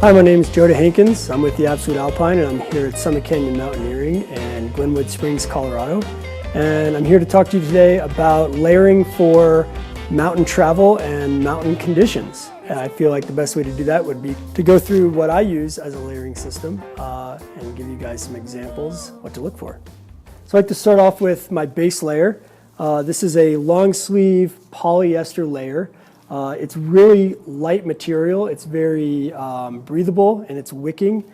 Hi, my name is Joda Hankins. I'm with the Absolute Alpine, and I'm here at Summit Canyon Mountaineering in Glenwood Springs, Colorado. And I'm here to talk to you today about layering for mountain travel and mountain conditions. And I feel like the best way to do that would be to go through what I use as a layering system and give you guys some examples what to look for. So I'd like to start off with my base layer. This is a long sleeve polyester layer. It's really light material, it's very breathable, and it's wicking.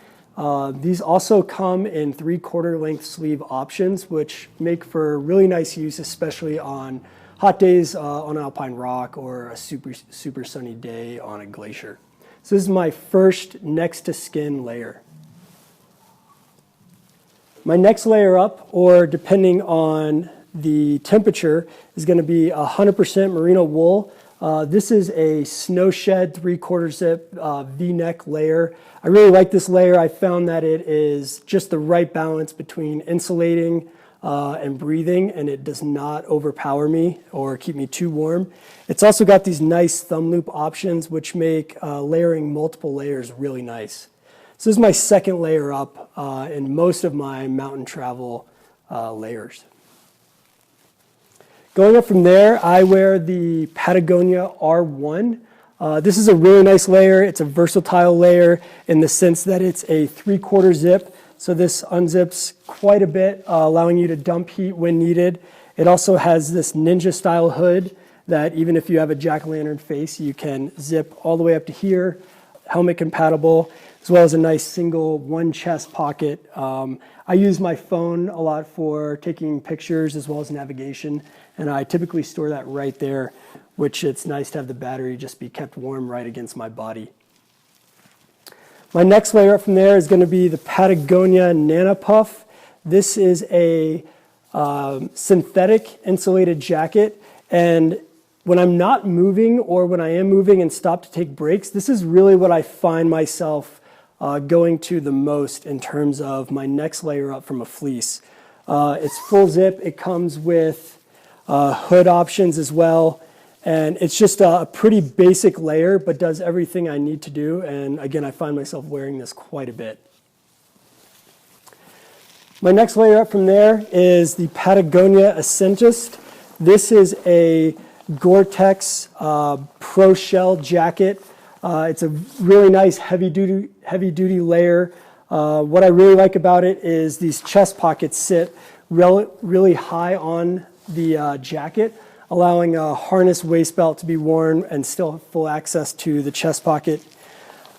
These also come in 3/4 length sleeve options, which make for really nice use, especially on hot days on alpine rock or a super sunny day on a glacier. So this is my first next to skin layer. My next layer up, or depending on the temperature, is going to be 100% merino wool. This is a snow shed 3/4 zip V-neck layer. I really like this layer. I found that it is just the right balance between insulating and breathing, and it does not overpower me or keep me too warm. It's also got these nice thumb loop options, which make layering multiple layers really nice. So this is my second layer up in most of my mountain travel layers. Going up from there, I wear the Patagonia R1. This is a really nice layer. It's a versatile layer in the sense that it's a 3/4 zip. So this unzips quite a bit, allowing you to dump heat when needed. It also has this ninja style hood that even if you have a jack-o'-lantern face, you can zip all the way up to here, helmet compatible, as well as a nice single one chest pocket. I use my phone a lot for taking pictures as well as navigation, and I typically store that right there, which it's nice to have the battery just be kept warm right against my body. My next layer up from there is going to be the Patagonia Nanopuff. This is a synthetic insulated jacket, and when I'm not moving or when I am moving and stop to take breaks, this is really what I find myself going to the most in terms of my next layer up from a fleece. It's full zip. It comes with hood options as well. And it's just a pretty basic layer, but does everything I need to do. And again, I find myself wearing this quite a bit. My next layer up from there is the Patagonia Ascentist. This is a Gore-Tex Pro Shell jacket. It's a really nice heavy duty layer. What I really like about it is these chest pockets sit really high on the jacket, allowing a harness waist belt to be worn and still have full access to the chest pocket.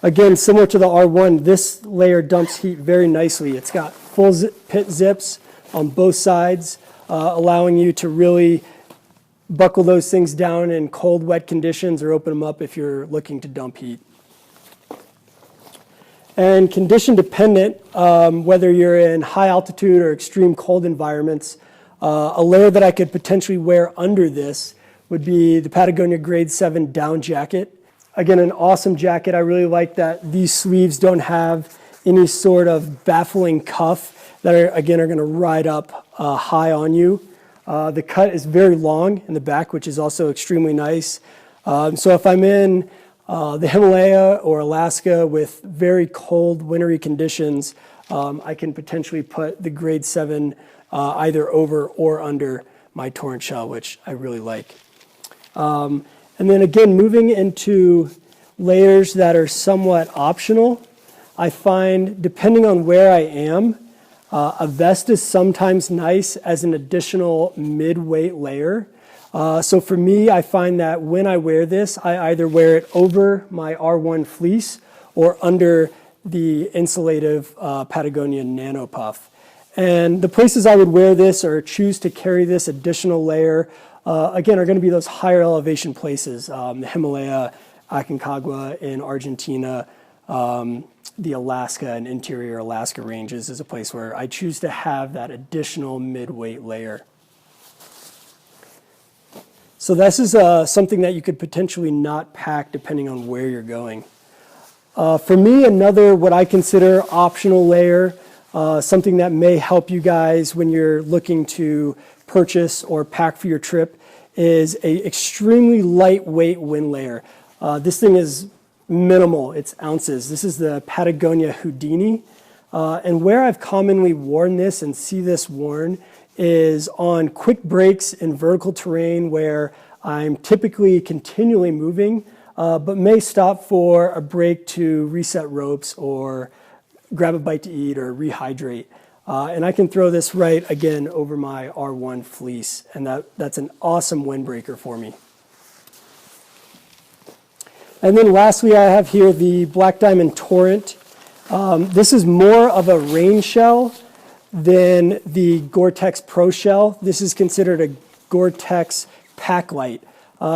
Again, similar to the R1, this layer dumps heat very nicely. It's got full pit zips on both sides, allowing you to really buckle those things down in cold, wet conditions or open them up if you're looking to dump heat. And condition dependent, whether you're in high altitude or extreme cold environments, a layer that I could potentially wear under this would be the Patagonia Grade 7 down jacket. Again, an awesome jacket. I really like that these sleeves don't have any sort of baffling cuff that are going to ride up high on you. The cut is very long in the back, which is also extremely nice. So if I'm in the Himalaya or Alaska with very cold, wintry conditions, I can potentially put the Grade 7 either over or under my torrent shell, which I really like. And then again, moving into layers that are somewhat optional, I find depending on where I am, a vest is sometimes nice as an additional mid-weight layer. So for me, I find that when I wear this, I either wear it over my R1 fleece or under the insulative Patagonia Nanopuff. And the places I would wear this or choose to carry this additional layer, again, are going to be those higher elevation places, the Himalaya, Aconcagua in Argentina, the Alaska and interior Alaska ranges is a place where I choose to have that additional mid-weight layer. So this is something that you could potentially not pack depending on where you're going. For me, another what I consider optional layer, something that may help you guys when you're looking to purchase or pack for your trip, is a extremely lightweight wind layer. This thing is minimal, it's ounces. This is the Patagonia Houdini. And where I've commonly worn this and see this worn is on quick breaks in vertical terrain where I'm typically continually moving, but may stop for a break to reset ropes or grab a bite to eat or rehydrate. And I can throw this right again over my R1 fleece, and that's an awesome windbreaker for me. And then lastly, I have here the Black Diamond Torrent. This is more of a rain shell than the Gore-Tex Pro Shell. This is considered a Gore-Tex pack light.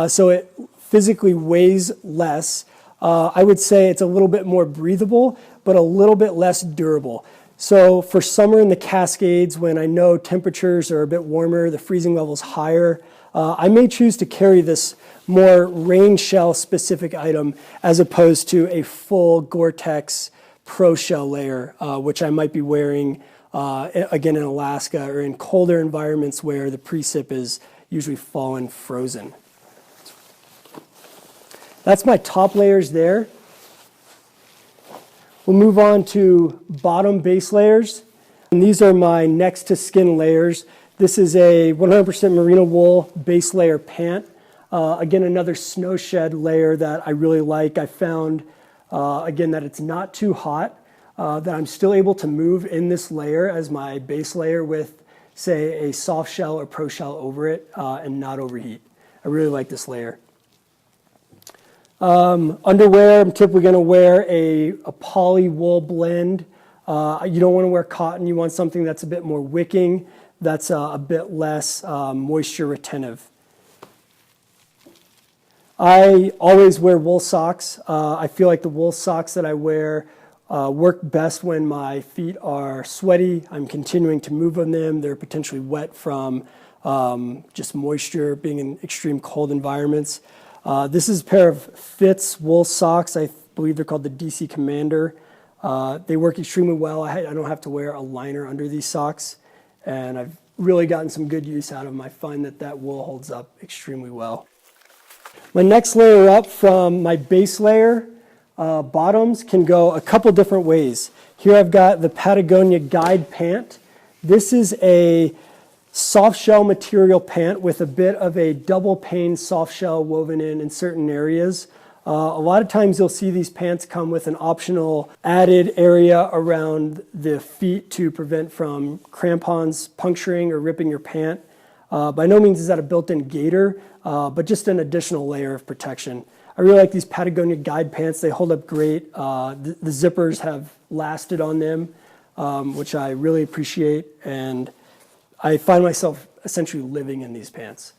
So it physically weighs less. I would say it's a little bit more breathable, but a little bit less durable. So for summer in the Cascades, when I know temperatures are a bit warmer, the freezing level's higher, I may choose to carry this more rain shell specific item as opposed to a full Gore-Tex Pro Shell layer, which I might be wearing again in Alaska or in colder environments where the precip is usually fallen frozen. That's my top layers there. We'll move on to bottom base layers. And these are my next to skin layers. This is a 100% merino wool base layer pant. Again, another snow shed layer that I really like. I found, again, that it's not too hot, that I'm still able to move in this layer as my base layer with, say, a soft shell or pro shell over it and not overheat. I really like this layer. Underwear, I'm typically going to wear a poly wool blend. You don't want to wear cotton. You want something that's a bit more wicking, that's a bit less moisture retentive. I always wear wool socks. I feel like the wool socks that I wear work best when my feet are sweaty. I'm continuing to move on them. They're potentially wet from just moisture, being in extreme cold environments. This is a pair of Fitz wool socks. I believe they're called the DC Commander. They work extremely well. I don't have to wear a liner under these socks, and I've really gotten some good use out of them. I find that wool holds up extremely well. My next layer up from my base layer, bottoms can go a couple different ways. Here I've got the Patagonia Guide Pant. This is a soft shell material pant with a bit of a double pane soft shell woven in certain areas. A lot of times you'll see these pants come with an optional added area around the feet to prevent from crampons puncturing or ripping your pant. By no means is that a built-in gaiter, but just an additional layer of protection. I really like these Patagonia Guide pants. They hold up great. The zippers have lasted on them, which I really appreciate, and I find myself essentially living in these pants.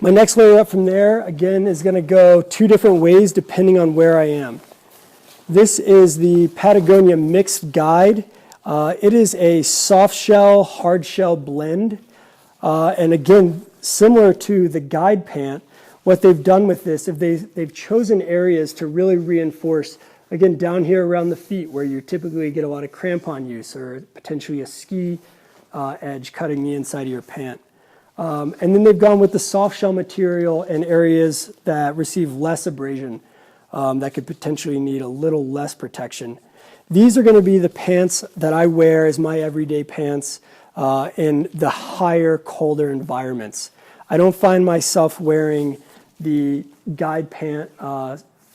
My next layer up from there, again, is going to go two different ways depending on where I am. This is the Patagonia Mixed Guide. It is a soft shell, hard shell blend. And again, similar to the Guide pant, what they've done with this, if they've chosen areas to really reinforce, again, down here around the feet where you typically get a lot of crampon use or potentially a ski edge cutting the inside of your pant. And then they've gone with the soft shell material in areas that receive less abrasion that could potentially need a little less protection. These are going to be the pants that I wear as my everyday pants in the higher, colder environments. I don't find myself wearing the Guide pant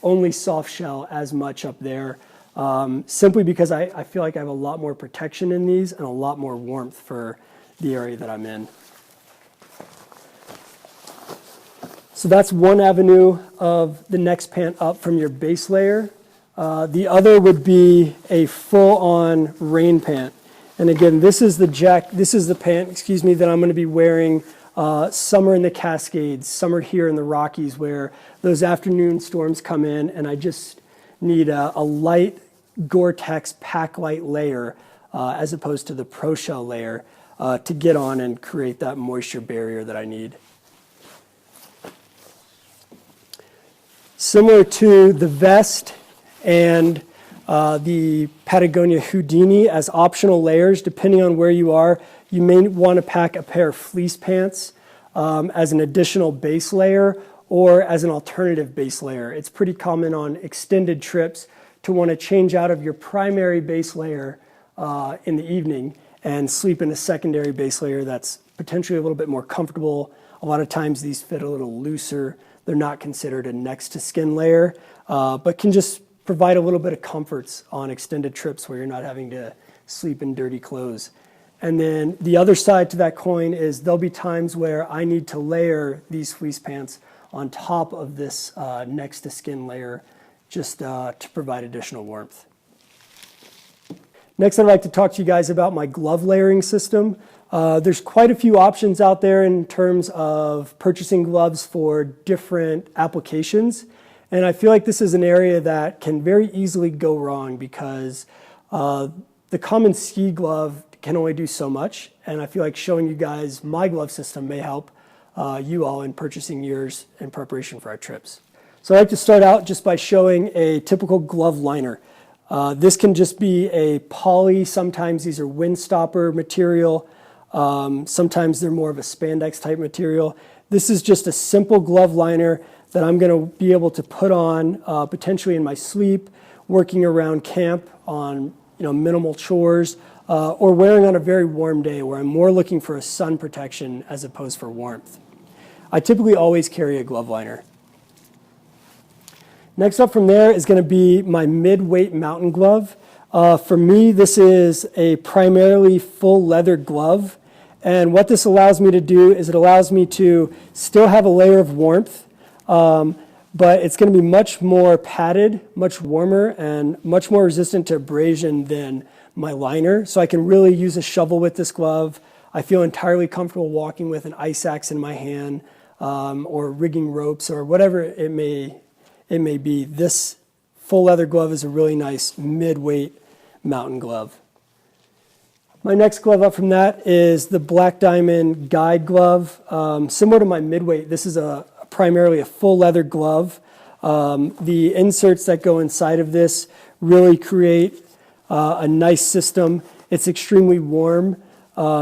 only soft shell as much up there, simply because I feel like I have a lot more protection in these and a lot more warmth for the area that I'm in. So that's one avenue of the next pant up from your base layer. The other would be a full-on rain pant. And again, this is the pant, that I'm going to be wearing summer in the Cascades, summer here in the Rockies, where those afternoon storms come in and I just need a light Gore-Tex pack light layer as opposed to the Pro Shell layer to get on and create that moisture barrier that I need. Similar to the vest and the Patagonia Houdini as optional layers, depending on where you are, you may want to pack a pair of fleece pants as an additional base layer, or as an alternative base layer. It's pretty common on extended trips to want to change out of your primary base layer in the evening and sleep in a secondary base layer that's potentially a little bit more comfortable. A lot of times these fit a little looser. They're not considered a next to skin layer, but can just provide a little bit of comforts on extended trips where you're not having to sleep in dirty clothes. And then the other side to that coin is there'll be times where I need to layer these fleece pants on top of this next to skin layer just to provide additional warmth. Next, I'd like to talk to you guys about my glove layering system. There's quite a few options out there in terms of purchasing gloves for different applications. And I feel like this is an area that can very easily go wrong because the common ski glove can only do so much. And I feel like showing you guys my glove system may help you all in purchasing yours in preparation for our trips. So I'd like to start out just by showing a typical glove liner. This can just be a poly, sometimes these are windstopper material, sometimes they're more of a spandex type material. This is just a simple glove liner that I'm going to be able to put on potentially in my sleep, working around camp on minimal chores, or wearing on a very warm day where I'm more looking for a sun protection as opposed for warmth. I typically always carry a glove liner. Next up from there is going to be my mid-weight mountain glove. For me, this is a primarily full leather glove. And what this allows me to do is it allows me to still have a layer of warmth, but it's going to be much more padded, much warmer, and much more resistant to abrasion than my liner. So I can really use a shovel with this glove. I feel entirely comfortable walking with an ice axe in my hand or rigging ropes or whatever it may be. This full leather glove is a really nice mid-weight mountain glove. My next glove up from that is the Black Diamond Guide glove. Similar to my midweight, this is primarily a full leather glove. The inserts that go inside of this really create a nice system. It's extremely warm.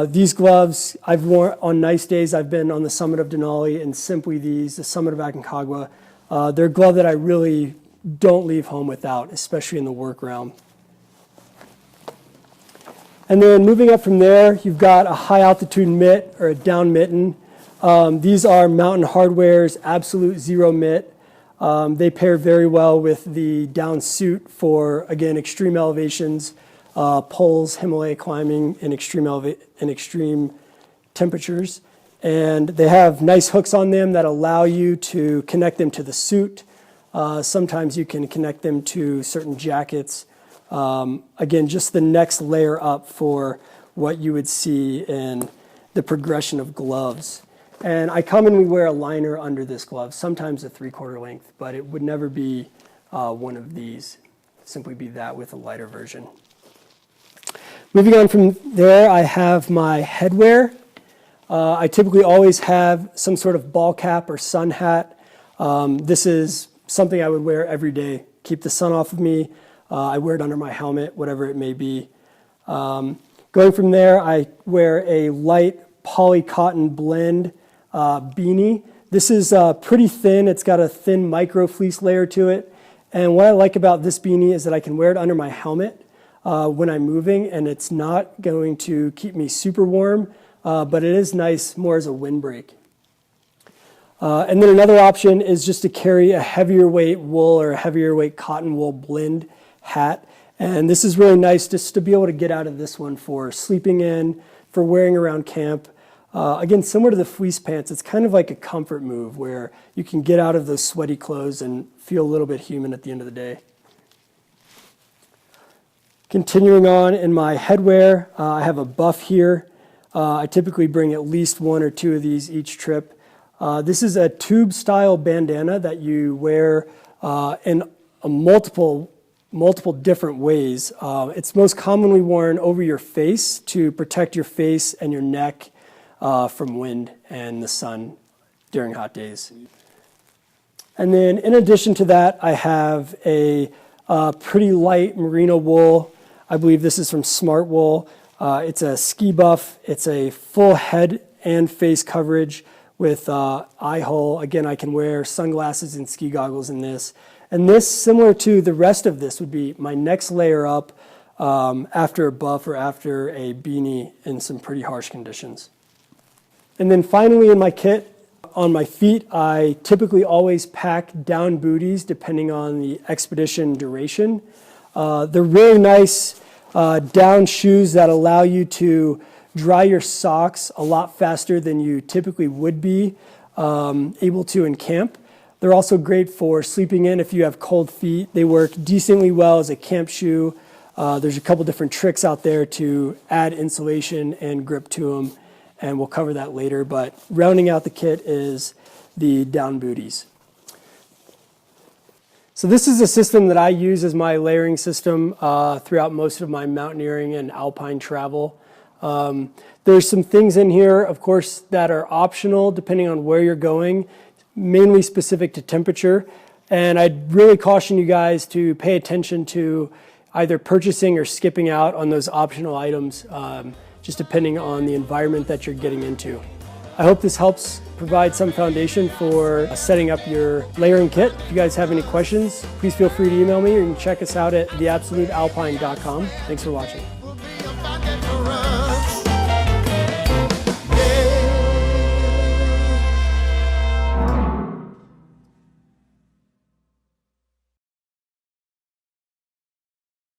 These gloves I've worn on nice days. I've been on the summit of Denali and Simply These, the summit of Aconcagua. They're a glove that I really don't leave home without, especially in the work realm. And then moving up from there, you've got a high altitude mitt or a down mitten. These are Mountain Hardware's Absolute Zero mitt. They pair very well with the down suit for, again, extreme elevations, poles, Himalaya climbing in extreme temperatures. And they have nice hooks on them that allow you to connect them to the suit. Sometimes you can connect them to certain jackets. Again, just the next layer up for what you would see in the progression of gloves. And I commonly wear a liner under this glove, sometimes a 3/4 length, but it would never be one of these. Simply be that with a lighter version. Moving on from there, I have my headwear. I typically always have some sort of ball cap or sun hat. This is something I would wear every day, keep the sun off of me. I wear it under my helmet, whatever it may be. Going from there, I wear a light poly cotton blend beanie. This is pretty thin. It's got a thin micro fleece layer to it. And what I like about this beanie is that I can wear it under my helmet when I'm moving, and it's not going to keep me super warm, but it is nice more as a windbreak. And then another option is just to carry a heavier weight wool or a heavier weight cotton wool blend hat. And this is really nice just to be able to get out of this one for sleeping in, for wearing around camp. Again, similar to the fleece pants, it's kind of like a comfort move where you can get out of those sweaty clothes and feel a little bit human at the end of the day. Continuing on in my headwear, I have a buff here. I typically bring at least one or two of these each trip. This is a tube style bandana that you wear in multiple different ways. It's most commonly worn over your face to protect your face and your neck from wind and the sun during hot days. And then in addition to that, I have a pretty light merino wool. I believe this is from Smart Wool. It's a ski buff. It's a full head and face coverage with eye hole. Again, I can wear sunglasses and ski goggles in this. And this, similar to the rest of this, would be my next layer up after a buff or after a beanie in some pretty harsh conditions. And then finally in my kit, on my feet, I typically always pack down booties depending on the expedition duration. They're really nice down shoes that allow you to dry your socks a lot faster than you typically would be able to in camp. They're also great for sleeping in if you have cold feet. They work decently well as a camp shoe. There's a couple different tricks out there to add insulation and grip to them, and we'll cover that later. But rounding out the kit is the down booties. So this is a system that I use as my layering system throughout most of my mountaineering and alpine travel. There's some things in here, of course, that are optional depending on where you're going, mainly specific to temperature. And I'd really caution you guys to pay attention to either purchasing or skipping out on those optional items, just depending on the environment that you're getting into. I hope this helps provide some foundation for setting up your layering kit. If you guys have any questions, please feel free to email me, or you can check us out at theabsolutealpine.com. Thanks for watching.